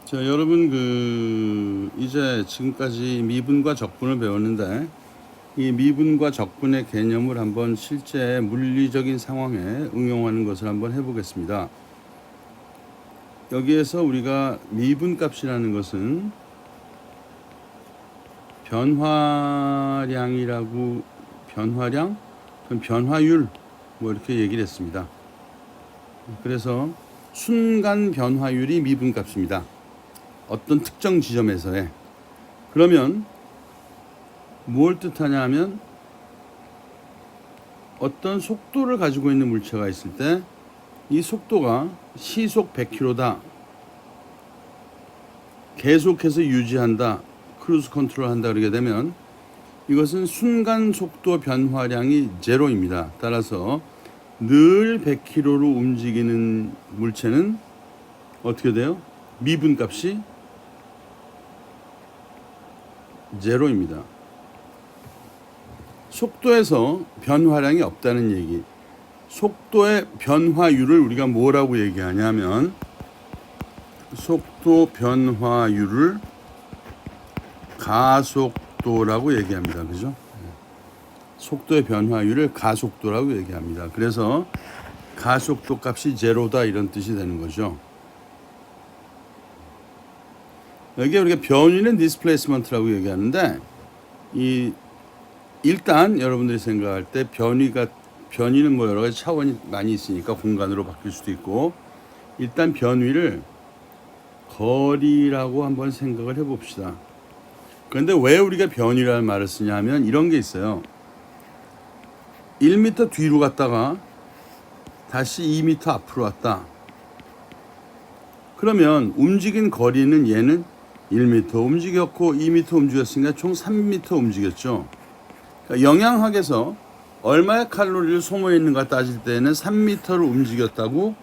자, 여러분 이제 지금까지 미분과 적분을 배웠는데 이 미분과 적분의 개념을 한번 실제 물리적인 상황에 응용하는 것을 한번 해보겠습니다. 여기에서 우리가 미분값이라는 것은 변화량이라고 변화량, 변화율 뭐 이렇게 얘기를 했습니다. 그래서 순간 변화율이 미분값입니다. 어떤 특정 지점에서의. 그러면 뭘 뜻하냐 하면 어떤 속도를 가지고 있는 물체가 있을 때 이 속도가 시속 100km다. 계속해서 유지한다. 크루즈 컨트롤 한다 그러게 되면 이것은 순간 속도 변화량이 제로입니다. 따라서 늘 100km로 움직이는 물체는 어떻게 돼요? 미분값이 제로입니다. 속도에서 변화량이 없다는 얘기. 속도의 변화율을 우리가 뭐라고 얘기하냐면 속도 변화율을 가속도라고 얘기합니다. 그죠? 속도의 변화율을 가속도라고 얘기합니다. 그래서 가속도 값이 제로다 이런 뜻이 되는 거죠. 여기 우리가 변위는 디스플레이스먼트라고 얘기하는데 일단 여러분들이 생각할 때 변위는 뭐 여러 가지 차원이 많이 있으니까 공간으로 바뀔 수도 있고 일단 변위를 거리라고 한번 생각을 해봅시다. 그런데 왜 우리가 변위라는 말을 쓰냐면 이런 게 있어요. 1m 뒤로 갔다가 다시 2m 앞으로 왔다. 그러면 움직인 거리는 얘는 1m 움직였고 2m 움직였으니까 총 3m 움직였죠. 그러니까 영양학에서 얼마의 칼로리를 소모했는가 따질 때는 3m를 움직였다고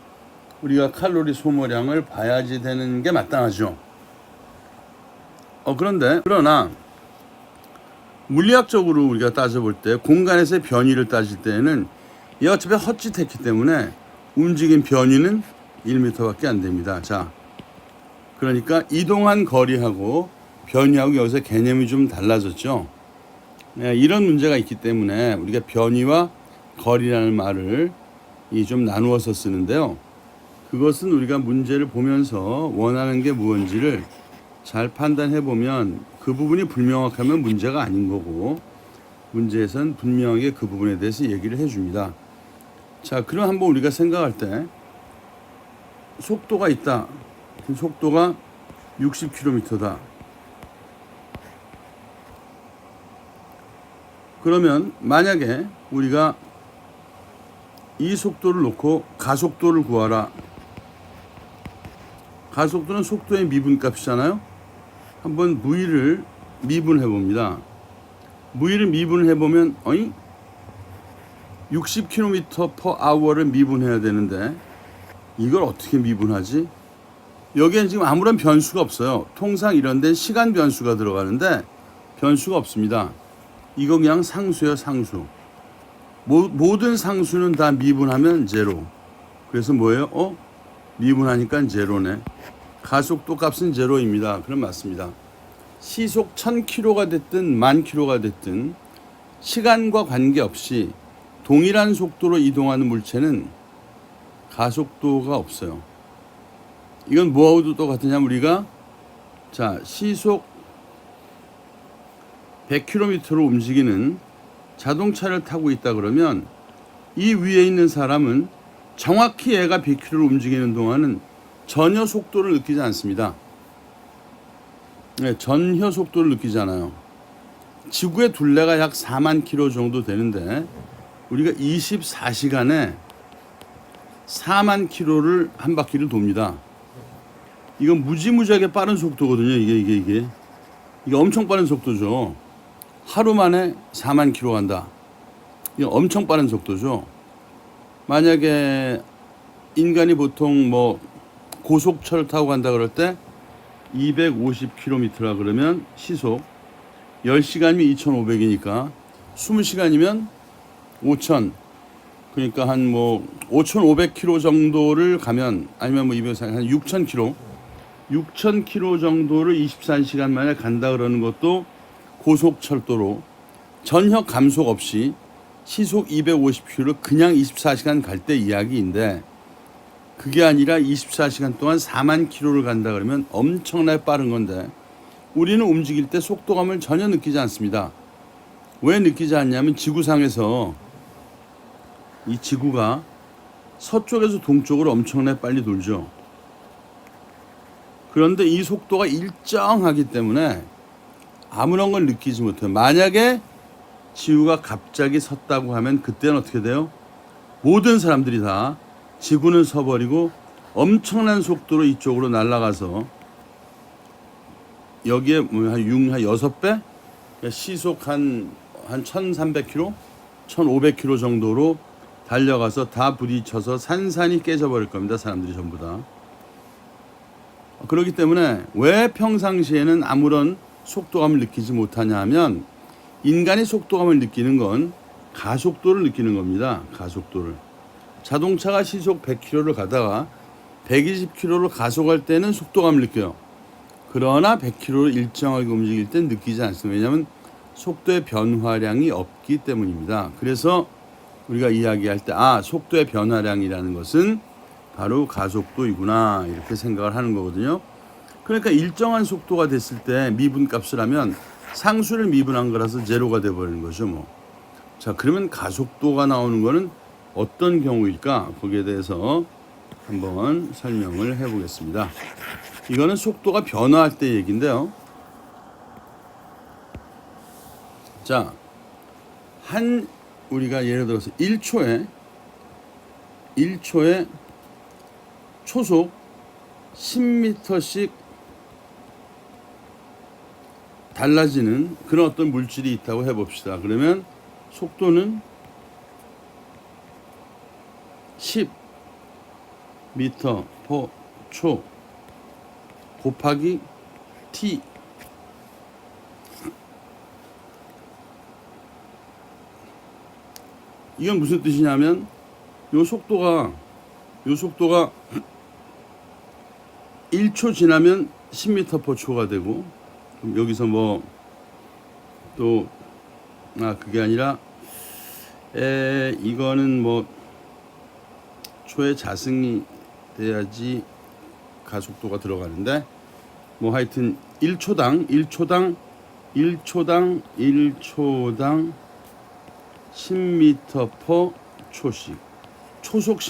우리가 칼로리 소모량을 봐야지 되는 게 마땅하죠. 그러나 물리학적으로 우리가 따져볼 때 공간에서의 변위를 따질 때는 얘 어차피 헛짓했기 때문에 움직인 변위는 1m밖에 안 됩니다. 자, 그러니까 이동한 거리하고 변위하고 여기서 개념이 좀 달라졌죠. 네, 이런 문제가 있기 때문에 우리가 변위와 거리라는 말을 좀 나누어서 쓰는데요. 그것은 우리가 문제를 보면서 원하는 게 무엇인지를 잘 판단해 보면 그 부분이 불명확하면 문제가 아닌 거고 문제에선 분명하게 그 부분에 대해서 얘기를 해줍니다. 자, 그럼 한번 우리가 생각할 때 속도가 있다. 그 속도가 60km다. 그러면 만약에 우리가 이 속도를 놓고 가속도를 구하라. 가속도는 속도의 미분값이잖아요. 한번 V를 미분해 봅니다. V를 미분해 보면 60km/h를 미분해야 되는데 이걸 어떻게 미분하지? 여기엔 지금 아무런 변수가 없어요. 통상 이런 데는 시간 변수가 들어가는데 변수가 없습니다. 이거 그냥 상수예요, 상수. 모든 상수는 다 미분하면 제로. 그래서 뭐예요? 미분하니까 제로네. 가속도 값은 제로입니다. 그럼 맞습니다. 시속 1000km가 됐든 10,000km가 됐든 시간과 관계없이 동일한 속도로 이동하는 물체는 가속도가 없어요. 이건 뭐하고도 똑같으냐면 우리가 시속 100km로 움직이는 자동차를 타고 있다 그러면 이 위에 있는 사람은 정확히 얘가 100km로 움직이는 동안은 전혀 속도를 느끼지 않습니다. 네, 전혀 속도를 느끼잖아요. 지구의 둘레가 약 4만 km 정도 되는데 우리가 24시간에 4만 km를 한 바퀴를 돕니다. 이건 무지무지하게 빠른 속도거든요. 이게 엄청 빠른 속도죠. 하루 만에 4만 km 간다. 이거 엄청 빠른 속도죠. 만약에 인간이 보통 고속철 타고 간다 그럴 때 250km라 그러면 시속 10시간이면 2,500이니까 20시간이면 5,000. 그러니까 한 5,500km 정도를 가면 아니면 200, 한 6,000km 6,000km 정도를 24시간 만에 간다 그러는 것도 고속철도로 전혀 감속 없이 시속 250km 그냥 24시간 갈 때 이야기인데, 그게 아니라 24시간 동안 4만 km를 간다 그러면 엄청나게 빠른 건데, 우리는 움직일 때 속도감을 전혀 느끼지 않습니다. 왜 느끼지 않냐면 지구상에서 이 지구가 서쪽에서 동쪽으로 엄청나게 빨리 돌죠. 그런데 이 속도가 일정하기 때문에 아무런 걸 느끼지 못해요. 만약에 지구가 갑자기 섰다고 하면 그때는 어떻게 돼요? 모든 사람들이 다 지구는 서버리고 엄청난 속도로 이쪽으로 날아가서 여기에 한 6배? 시속 한 1300km? 1500km 정도로 달려가서 다 부딪혀서 산산이 깨져버릴 겁니다. 사람들이 전부 다. 그렇기 때문에 왜 평상시에는 아무런 속도감을 느끼지 못하냐 하면, 인간이 속도감을 느끼는 건 가속도를 느끼는 겁니다. 가속도를. 자동차가 시속 100km를 가다가 120km로 가속할 때는 속도감을 느껴요. 그러나 100km를 일정하게 움직일 땐 느끼지 않습니다. 왜냐하면 속도의 변화량이 없기 때문입니다. 그래서 우리가 이야기할 때 속도의 변화량이라는 것은 바로 가속도이구나, 이렇게 생각을 하는 거거든요. 그러니까 일정한 속도가 됐을 때 미분값을 하면 상수를 미분한 거라서 제로가 돼버리는 거죠. 뭐. 자, 그러면 가속도가 나오는 거는 어떤 경우일까? 거기에 대해서 한번 설명을 해보겠습니다. 이거는 속도가 변화할 때 얘기인데요. 자, 우리가 예를 들어서 1초에 초속 10m씩 달라지는 그런 어떤 물질이 있다고 해봅시다. 그러면 속도는 10m/초 곱하기 t. 이건 무슨 뜻이냐면 요 속도가 1초 지나면 10m/초가 되고, 그럼 여기서 뭐 또 그게 아니라 이거는 뭐 초의 자승이 돼야지 가속도가 들어가는데, 뭐 하여튼 1초당 10m/초씩 초속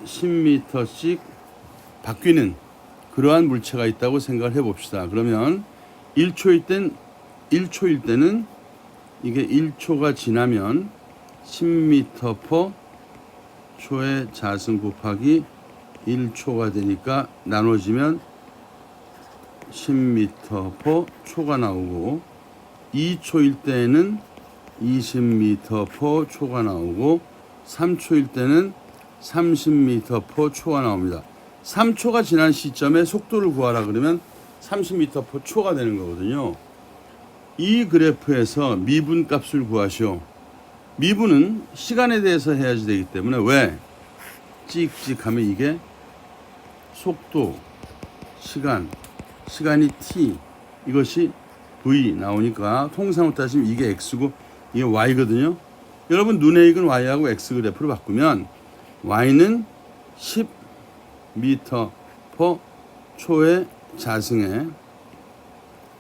10m씩 바뀌는 그러한 물체가 있다고 생각을 해봅시다. 그러면 1초일 때는 이게 1초가 지나면 10m/초의 자승 곱하기 1초가 되니까 나눠지면 10m/초가 나오고, 2초일 때는 20m/초가 나오고, 3초일 때는 30m/초가 나옵니다. 3초가 지난 시점에 속도를 구하라 그러면 30m/초가 되는 거거든요. 이 그래프에서 미분값을 구하시오. 미분은 시간에 대해서 해야지 되기 때문에, 왜? 찍찍하면 이게 속도, 시간이 t, 이것이 v 나오니까 통상으로 따지면 이게 x고 이게 y거든요. 여러분 눈에 익은 y하고 x 그래프를 바꾸면 y는 10m/초의 자승에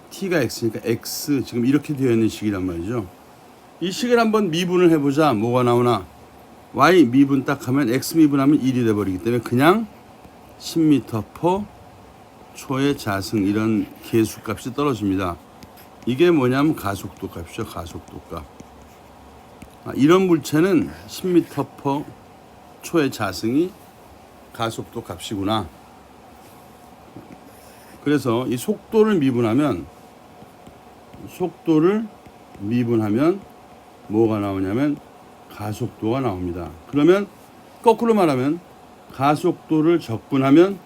t가 x니까 x, 지금 이렇게 되어 있는 식이란 말이죠. 이 식을 한번 미분을 해보자. 뭐가 나오나? y 미분 딱 하면 x 미분하면 1이 돼버리기 때문에 그냥 10m/초의 자승, 이런 계수값이 떨어집니다. 이게 뭐냐면 가속도 값이죠. 가속도 값. 이런 물체는 10m/초의 자승이 가속도 값이구나. 그래서 이 속도를 미분하면 뭐가 나오냐면 가속도가 나옵니다. 그러면 거꾸로 말하면 가속도를 적분하면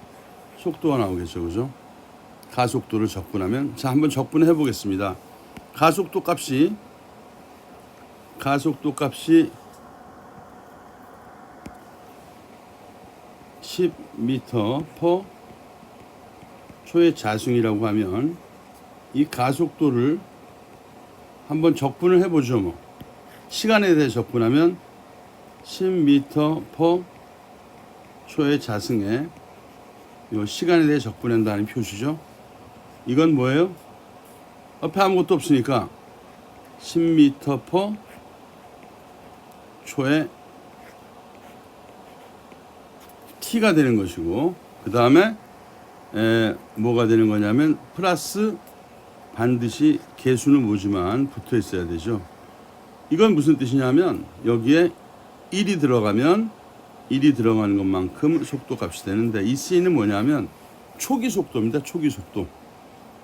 속도가 나오겠죠. 그죠? 가속도를 적분하면, 자, 한번 적분해 보겠습니다. 가속도 값이 10 10m per 초의 자승이라고 하면 이 가속도를 한번 적분을 해보죠. 뭐 시간에 대해 적분하면 10m per 초의 자승에 이 시간에 대해 적분한다는 표시죠. 이건 뭐예요? 앞에 아무것도 없으니까 10m per 초의 t가 되는 것이고, 그 다음에 뭐가 되는 거냐면 플러스 반드시 개수는 뭐지만 붙어 있어야 되죠. 이건 무슨 뜻이냐면 여기에 1이 들어가면 1이 들어가는 것만큼 속도 값이 되는데, 이 C는 뭐냐면 초기 속도입니다. 초기 속도.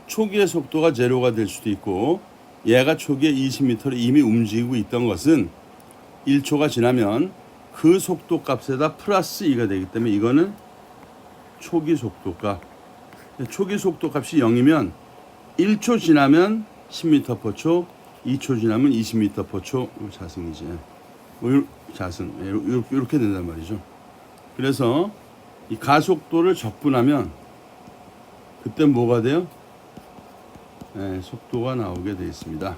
초기의 속도가 제로가 될 수도 있고, 얘가 초기에 20m를 이미 움직이고 있던 것은 1초가 지나면 그 속도 값에다 플러스 2가 되기 때문에 이거는 초기 속도 값. 초기 속도 값이 0이면 1초 지나면 10m per 초, 2초 지나면 20m per 초. 자승이지. 자승. 이렇게 된단 말이죠. 그래서 이 가속도를 적분하면 그때 뭐가 돼요? 속도가 나오게 되어 있습니다.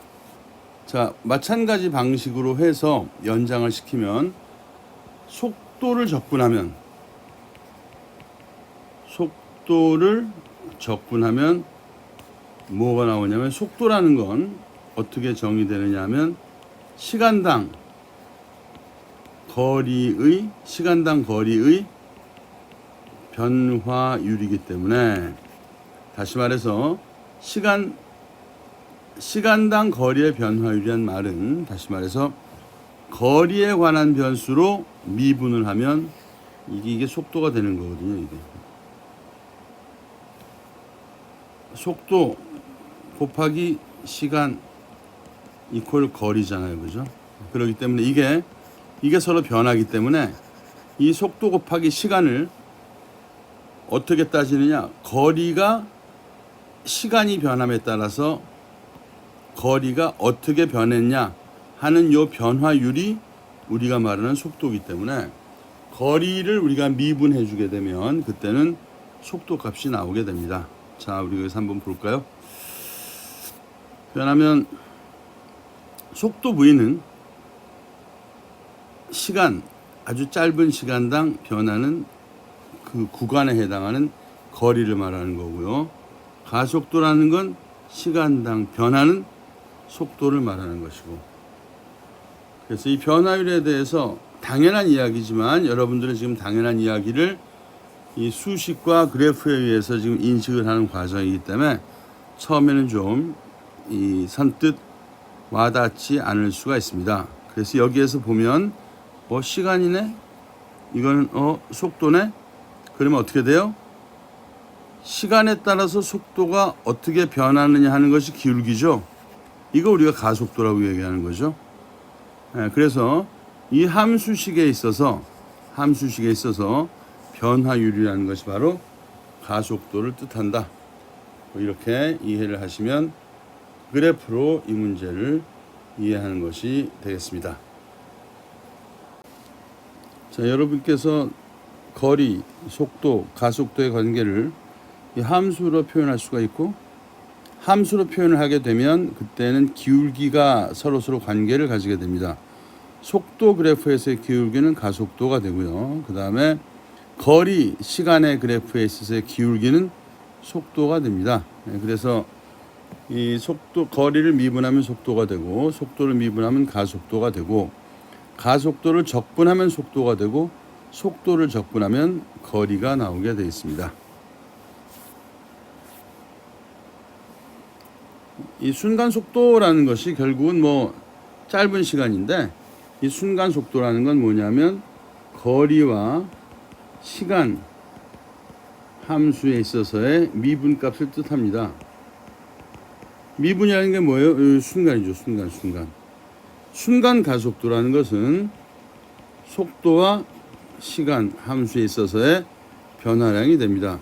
자, 마찬가지 방식으로 해서 연장을 시키면 속도를 적분하면 뭐가 나오냐면, 속도라는 건 어떻게 정의되느냐 하면 시간당 거리의 변화율이기 때문에, 다시 말해서 시간당 거리의 변화율이란 말은, 다시 말해서 거리에 관한 변수로 미분을 하면 이게 속도가 되는 거거든요. 이게 속도 곱하기 시간 이퀄 거리잖아요, 그죠? 그렇기 때문에 이게 서로 변하기 때문에 이 속도 곱하기 시간을 어떻게 따지느냐? 거리가 시간이 변함에 따라서 거리가 어떻게 변했냐 하는 요 변화율이 우리가 말하는 속도이기 때문에, 거리를 우리가 미분해 주게 되면 그때는 속도 값이 나오게 됩니다. 자, 우리 여기서 한번 볼까요? 변하면 속도 V는 시간, 아주 짧은 시간당 변하는 그 구간에 해당하는 거리를 말하는 거고요. 가속도라는 건 시간당 변하는 속도를 말하는 것이고, 그래서 이 변화율에 대해서 당연한 이야기지만 여러분들은 지금 당연한 이야기를 이 수식과 그래프에 의해서 지금 인식을 하는 과정이기 때문에 처음에는 좀 이 선뜻 와닿지 않을 수가 있습니다. 그래서 여기에서 보면 시간이네, 이거는 속도네. 그러면 어떻게 돼요? 시간에 따라서 속도가 어떻게 변하느냐 하는 것이 기울기죠. 이거 우리가 가속도라고 얘기하는 거죠. 그래서 이 함수식에 있어서 변화율이라는 것이 바로 가속도를 뜻한다. 이렇게 이해를 하시면 그래프로 이 문제를 이해하는 것이 되겠습니다. 자, 여러분께서 거리, 속도, 가속도의 관계를 이 함수로 표현할 수가 있고, 함수로 표현을 하게 되면 그때는 기울기가 서로 관계를 가지게 됩니다. 속도 그래프에서의 기울기는 가속도가 되고요. 그 다음에 거리, 시간의 그래프에 있어서의 기울기는 속도가 됩니다. 그래서 이 거리를 미분하면 속도가 되고, 속도를 미분하면 가속도가 되고, 가속도를 적분하면 속도가 되고, 속도를 적분하면 거리가 나오게 되어 있습니다. 이 순간 속도라는 것이 결국은 짧은 시간인데, 이 순간 속도라는 건 뭐냐면 거리와 시간 함수에 있어서의 미분값을 뜻합니다. 미분이라는 게 뭐예요? 순간이죠. 순간 가속도라는 것은 속도와 시간 함수에 있어서의 변화량이 됩니다.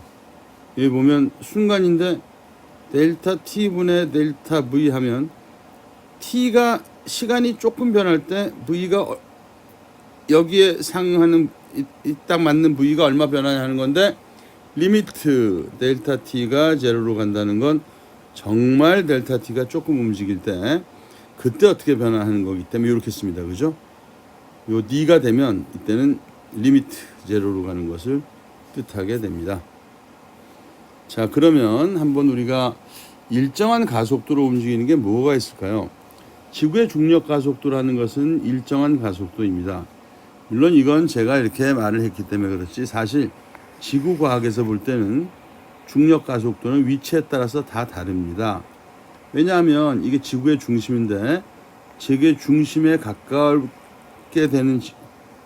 여기 보면 순간인데 델타 t분의 델타 v 하면 t가 시간이 조금 변할 때 v가 여기에 상응하는 이 딱 맞는 부위가 얼마 변하냐 하는 건데, 리미트 델타 t가 제로로 간다는 건 정말 델타 t가 조금 움직일 때 그때 어떻게 변화하는 거기 때문에 이렇게 씁니다. 그죠? 요 d가 되면 이때는 리미트 제로로 가는 것을 뜻하게 됩니다. 자, 그러면 한번 우리가 일정한 가속도로 움직이는 게 뭐가 있을까요? 지구의 중력 가속도라는 것은 일정한 가속도입니다. 물론 이건 제가 이렇게 말을 했기 때문에 그렇지, 사실 지구 과학에서 볼 때는 중력 가속도는 위치에 따라서 다 다릅니다. 왜냐하면 이게 지구의 중심인데, 지구의 중심에 가깝게 되는,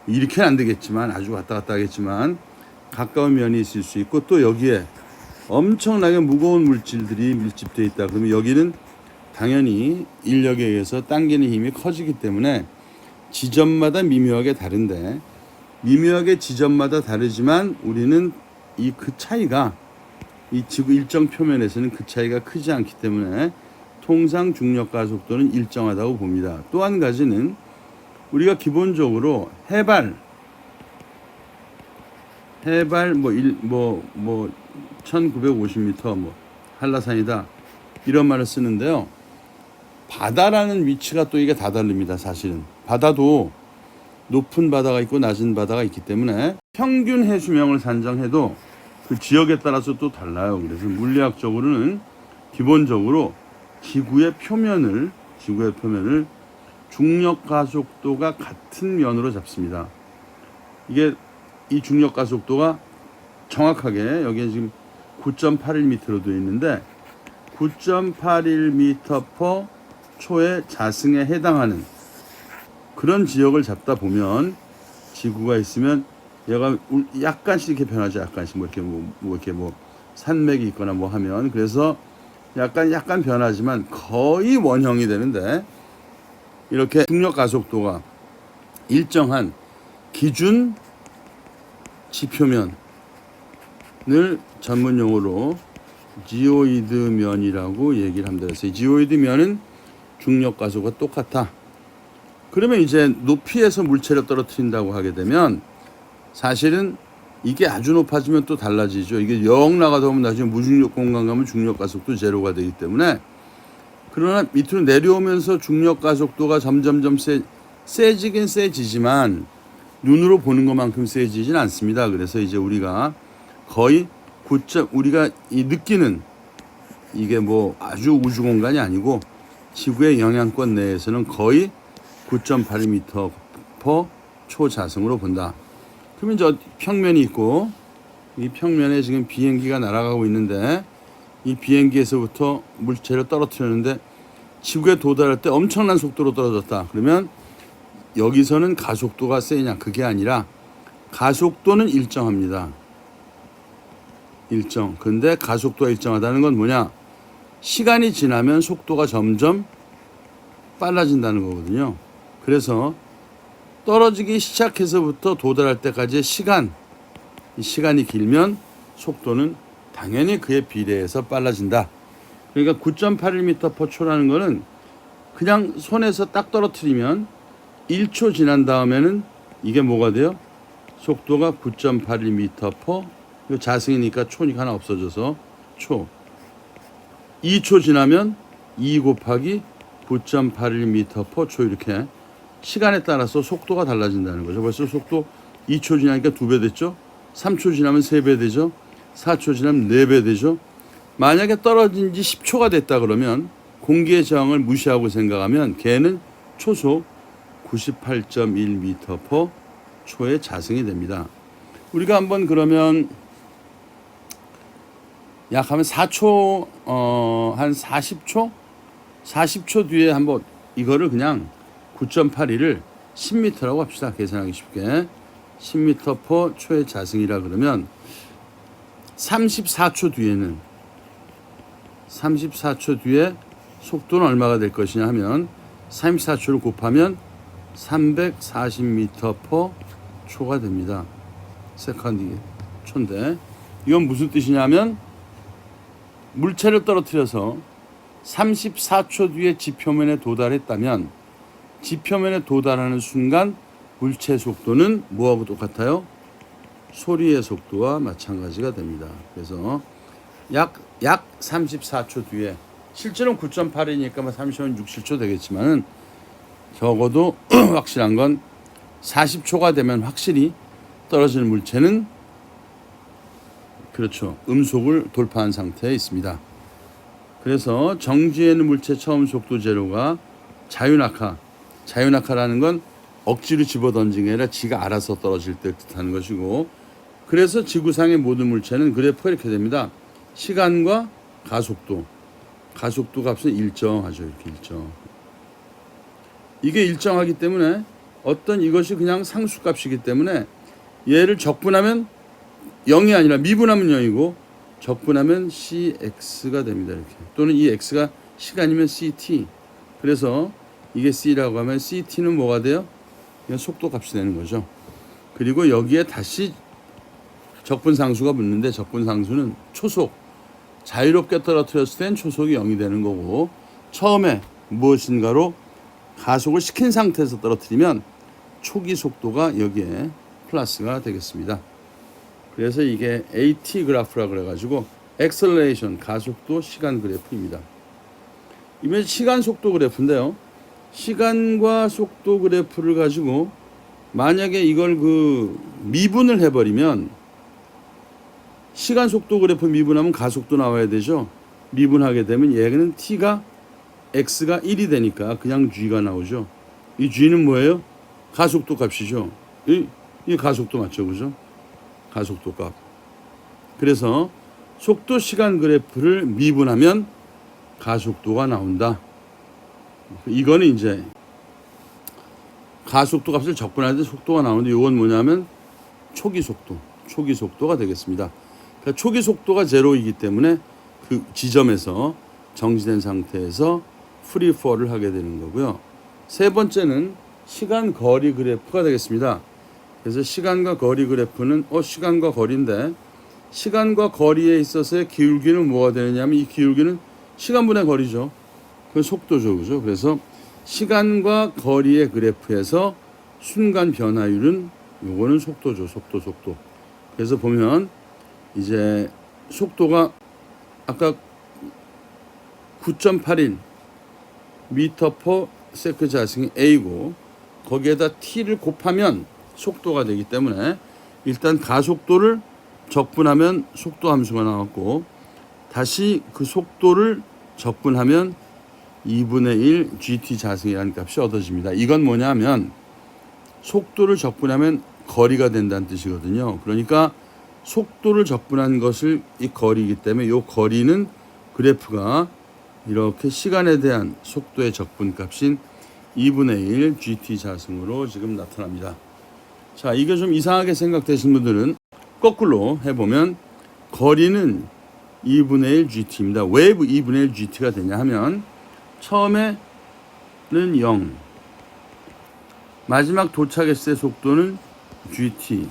이렇게는 안 되겠지만 아주 왔다 갔다 하겠지만 가까운 면이 있을 수 있고, 또 여기에 엄청나게 무거운 물질들이 밀집되어 있다 그러면 여기는 당연히 인력에 의해서 당기는 힘이 커지기 때문에 지점마다 미묘하게 다른데, 미묘하게 지점마다 다르지만 우리는 이 그 차이가 이 지구 일정 표면에서는 그 차이가 크지 않기 때문에 통상 중력 가속도는 일정하다고 봅니다. 또 한 가지는 우리가 기본적으로 해발 1950m 한라산이다 이런 말을 쓰는데요. 바다라는 위치가 또 이게 다 다릅니다. 사실은 바다도 높은 바다가 있고 낮은 바다가 있기 때문에 평균 해수면을 산정해도 그 지역에 따라서 또 달라요. 그래서 물리학적으로는 기본적으로 지구의 표면을 중력 가속도가 같은 면으로 잡습니다. 이게 이 중력 가속도가 정확하게 여기에 지금 9.81m로 되어 있는데 9.81m/초의 자승에 해당하는 그런 지역을 잡다 보면 지구가 있으면 얘가 약간씩 이렇게 변하죠. 약간씩 이렇게 산맥이 있거나 하면, 그래서 약간 변하지만 거의 원형이 되는데, 이렇게 중력 가속도가 일정한 기준 지표면을 전문 용어로 지오이드 면이라고 얘기를 합니다. 그래서 지오이드 면은 중력 가속도가 똑같아. 그러면 이제 높이에서 물체를 떨어뜨린다고 하게 되면 사실은 이게 아주 높아지면 또 달라지죠. 이게 영 나가다 보면 나중에 무중력 공간 가면 중력 가속도 제로가 되기 때문에, 그러나 밑으로 내려오면서 중력 가속도가 점점점 세지긴 세지지만 눈으로 보는 것만큼 세지진 않습니다. 그래서 이제 우리가 거의 우리가 이 느끼는 이게 아주 우주 공간이 아니고 지구의 영향권 내에서는 거의 9.82m/초 자승으로 본다. 그러면 저 평면이 있고, 이 평면에 지금 비행기가 날아가고 있는데, 이 비행기에서부터 물체를 떨어뜨렸는데 지구에 도달할 때 엄청난 속도로 떨어졌다. 그러면 여기서는 가속도가 세냐? 그게 아니라 가속도는 일정합니다. 일정. 근데 가속도가 일정하다는 건 뭐냐? 시간이 지나면 속도가 점점 빨라진다는 거거든요. 그래서 떨어지기 시작해서부터 도달할 때까지의 시간이 길면 속도는 당연히 그에 비례해서 빨라진다. 그러니까 9.81m/초라는 거는 그냥 손에서 딱 떨어뜨리면 1초 지난 다음에는 이게 뭐가 돼요? 속도가 9.81m/, 자승이니까 초니까 하나 없어져서 초. 2초 지나면 2 곱하기 9.81m/초, 이렇게 시간에 따라서 속도가 달라진다는 거죠. 벌써 속도 2초 지나니까 2배 됐죠. 3초 지나면 3배 되죠. 4초 지나면 4배 되죠. 만약에 떨어진 지 10초가 됐다 그러면 공기의 저항을 무시하고 생각하면 걔는 초속 98.1m/초의 자승이 됩니다. 우리가 한번 그러면 약 하면 4초, 한 40초 뒤에 한번 이거를 그냥 9.81을 10m라고 합시다. 계산하기 쉽게. 10m/초의 자승이라 그러면 34초 뒤에 속도는 얼마가 될 것이냐 하면 34초를 곱하면 340m/초가 됩니다. 세컨드 초인데, 이건 무슨 뜻이냐면 물체를 떨어뜨려서 34초 뒤에 지표면에 도달했다면 지표면에 도달하는 순간 물체 속도는 뭐하고 똑같아요? 소리의 속도와 마찬가지가 됩니다. 그래서 약 34초 뒤에 실제로는 9.8이니까 30초는 6, 7초 되겠지만은 적어도 확실한 건 40초가 되면 확실히 떨어지는 물체는 그렇죠. 음속을 돌파한 상태에 있습니다. 그래서 정지에 있는 물체 처음 속도 제로가 자유낙하라는 건 억지로 집어던진 게 아니라 지가 알아서 떨어질 때 뜻하는 것이고, 그래서 지구상의 모든 물체는 그래프가 이렇게 됩니다. 시간과 가속도 값은 일정하죠. 이렇게 일정. 이게 일정하기 때문에 어떤 이것이 그냥 상수값이기 때문에 얘를 적분하면 0이 아니라 미분하면 0이고 적분하면 cx가 됩니다. 이렇게. 또는 이 x가 시간이면 ct. 그래서 이게 c라고 하면 ct는 뭐가 돼요? 그냥 속도 값이 되는 거죠. 그리고 여기에 다시 적분상수가 붙는데 적분상수는 초속. 자유롭게 떨어뜨렸을 땐 초속이 0이 되는 거고, 처음에 무엇인가로 가속을 시킨 상태에서 떨어뜨리면 초기 속도가 여기에 플러스가 되겠습니다. 그래서 이게 AT 그래프라고 그래가지고 액셀레이션 가속도 시간 그래프입니다. 이번 시간 속도 그래프인데요. 시간과 속도 그래프를 가지고 만약에 이걸 미분을 해버리면 시간 속도 그래프 미분하면 가속도 나와야 되죠. 미분하게 되면 얘는 t가 x가 1이 되니까 그냥 g가 나오죠. 이 g는 뭐예요? 가속도 값이죠. 이 가속도 맞죠, 그죠? 가속도 값. 그래서 속도 시간 그래프를 미분하면 가속도가 나온다. 이거는 이제 가속도 값을 적분할 때 속도가 나오는데, 이건 뭐냐면 초기 속도가 되겠습니다. 그러니까 초기 속도가 제로이기 때문에 그 지점에서 정지된 상태에서 프리폴을 하게 되는 거고요. 세 번째는 시간 거리 그래프가 되겠습니다. 그래서 시간과 거리 그래프는 시간과 거리인데, 시간과 거리에 있어서의 기울기는 뭐가 되느냐면 이 기울기는 시간분의 거리죠. 그 속도죠, 그죠? 그래서 시간과 거리의 그래프에서 순간 변화율은 요거는 속도죠, 속도. 그래서 보면 이제 속도가 아까 9.81 미터 퍼 세컨드 자승이 A고 거기에다 T를 곱하면 속도가 되기 때문에 일단 가속도를 적분하면 속도 함수가 나왔고, 다시 그 속도를 적분하면 2분의 1 gt 자승이라는 값이 얻어집니다. 이건 뭐냐면 속도를 적분하면 거리가 된다는 뜻이거든요. 그러니까 속도를 적분한 것을 이 거리이기 때문에 이 거리는 그래프가 이렇게 시간에 대한 속도의 적분값인 2분의 1 gt 자승으로 지금 나타납니다. 자, 이게 좀 이상하게 생각되신 분들은 거꾸로 해보면 거리는 2분의 1 gt입니다. 왜 2분의 1 gt가 되냐 하면 처음에는 0, 마지막 도착했을 때 속도는 gt,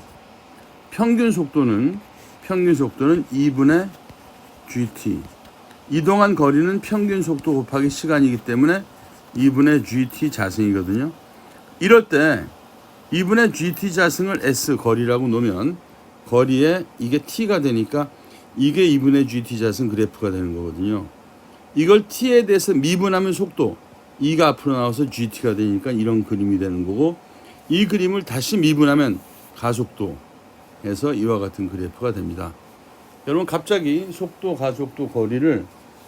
평균 속도는 2분의 gt, 이동한 거리는 평균 속도 곱하기 시간이기 때문에 2분의 gt 자승이거든요. 이럴 때 2분의 gt 자승을 s 거리라고 놓으면 거리에 이게 t가 되니까 이게 2분의 gt 자승 그래프가 되는 거거든요. 이걸 t에 대해서 미분하면 속도, 2가 앞으로 나와서 gt가 되니까 이런 그림이 되는 거고, 이 그림을 다시 미분하면 가속도 해서 이와 같은 그래프가 됩니다. 여러분, 갑자기 속도, 가속도, 거리를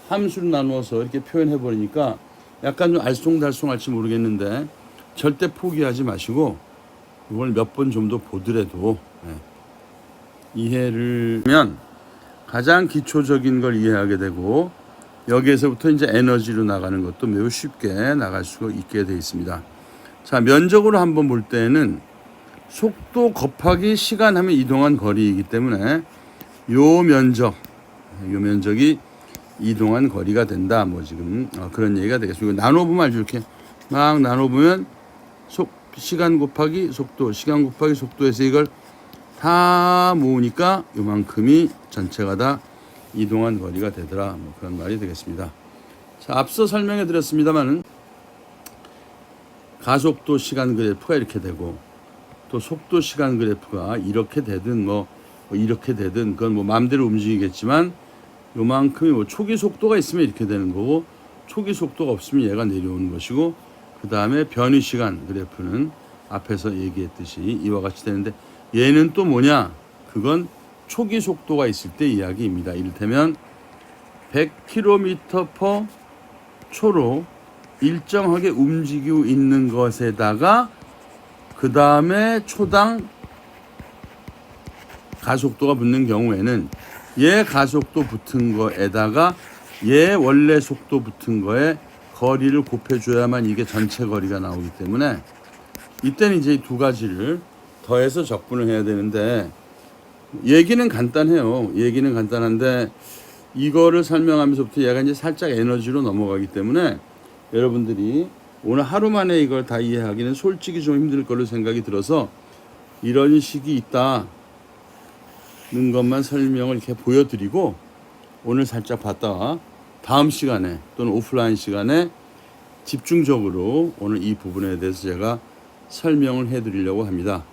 함수로 나누어서 이렇게 표현해 버리니까 약간 좀 알쏭달쏭할지 모르겠는데 절대 포기하지 마시고 이걸 몇 번 좀 더 보더라도 이해를 하면 가장 기초적인 걸 이해하게 되고, 여기에서부터 이제 에너지로 나가는 것도 매우 쉽게 나갈 수 있게 되어 있습니다. 자, 면적으로 한번 볼 때는 속도 곱하기 시간 하면 이동한 거리이기 때문에 요 면적이 이동한 거리가 된다. 뭐 지금 그런 얘기가 되겠습니다. 나눠보면 알죠. 이렇게 막 나눠보면 시간 곱하기 속도, 시간 곱하기 속도에서 이걸 다 모으니까 요만큼이 전체가 다 이동한 거리가 되더라. 뭐 그런 말이 되겠습니다. 자, 앞서 설명해 드렸습니다만은 가속도 시간 그래프가 이렇게 되고, 또 속도 시간 그래프가 이렇게 되든 뭐 이렇게 되든 그건 뭐 마음대로 움직이겠지만 요만큼이 뭐 초기 속도가 있으면 이렇게 되는 거고 초기 속도가 없으면 얘가 내려오는 것이고 그 다음에 변이 시간 그래프는 앞에서 얘기했듯이 이와 같이 되는데 얘는 또 뭐냐? 그건 초기 속도가 있을 때 이야기입니다. 이를테면 100km/초로 일정하게 움직이고 있는 것에다가 그 다음에 초당 가속도가 붙는 경우에는 얘 가속도 붙은 거에다가 얘 원래 속도 붙은 거에 거리를 곱해줘야만 이게 전체 거리가 나오기 때문에 이때는 이제 이 두 가지를 더해서 적분을 해야 되는데 얘기는 간단해요. 얘기는 간단한데 이거를 설명하면서부터 얘가 이제 살짝 에너지로 넘어가기 때문에 여러분들이 오늘 하루 만에 이걸 다 이해하기는 솔직히 좀 힘들 걸로 생각이 들어서 이런 식이 있다는 것만 설명을 이렇게 보여드리고 오늘 살짝 봤다가 다음 시간에 또는 오프라인 시간에 집중적으로 오늘 이 부분에 대해서 제가 설명을 해드리려고 합니다.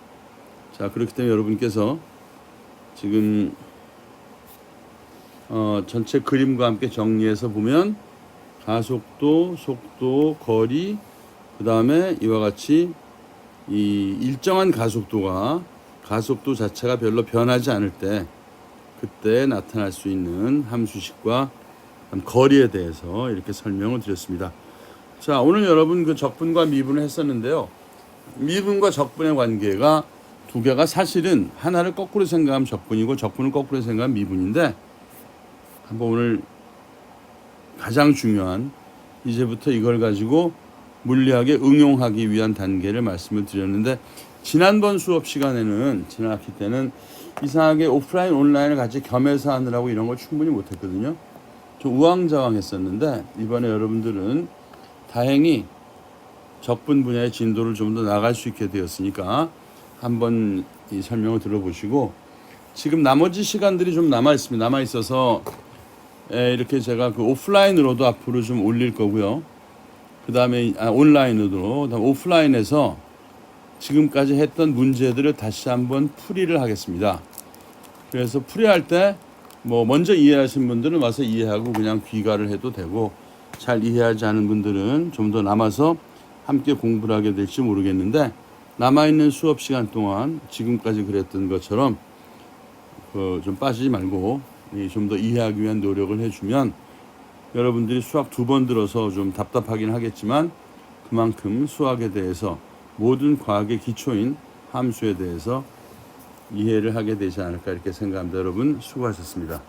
자, 그렇기 때문에 여러분께서 지금 전체 그림과 함께 정리해서 보면 가속도, 속도, 거리, 그 다음에 이와 같이 이 일정한 가속도 자체가 별로 변하지 않을 때 그때 나타날 수 있는 함수식과 거리에 대해서 이렇게 설명을 드렸습니다. 자, 오늘 여러분 그 적분과 미분을 했었는데요. 미분과 적분의 관계가 두 개가 사실은 하나를 거꾸로 생각하면 적분이고 적분을 거꾸로 생각하면 미분인데 한번 오늘 가장 중요한 이제부터 이걸 가지고 물리학에 응용하기 위한 단계를 말씀을 드렸는데 지난번 수업 시간에는 지난 학기 때는 이상하게 오프라인 온라인을 같이 겸해서 하느라고 이런 걸 충분히 못했거든요. 좀 우왕좌왕했었는데 이번에 여러분들은 다행히 적분 분야의 진도를 좀 더 나갈 수 있게 되었으니까 한번 이 설명을 들어보시고 지금 나머지 시간들이 좀 남아 있습니다. 남아 있어서 이렇게 제가 그 오프라인으로도 앞으로 좀 올릴 거고요. 그 다음에 온라인으로, 그다음 오프라인에서 지금까지 했던 문제들을 다시 한번 풀이를 하겠습니다. 그래서 풀이할 때 뭐 먼저 이해하신 분들은 와서 이해하고 그냥 귀가를 해도 되고 잘 이해하지 않은 분들은 좀 더 남아서 함께 공부를 하게 될지 모르겠는데 남아있는 수업 시간 동안 지금까지 그랬던 것처럼 좀 빠지지 말고 좀 더 이해하기 위한 노력을 해주면 여러분들이 수학 2번 들어서 좀 답답하긴 하겠지만 그만큼 수학에 대해서 모든 과학의 기초인 함수에 대해서 이해를 하게 되지 않을까 이렇게 생각합니다. 여러분 수고하셨습니다.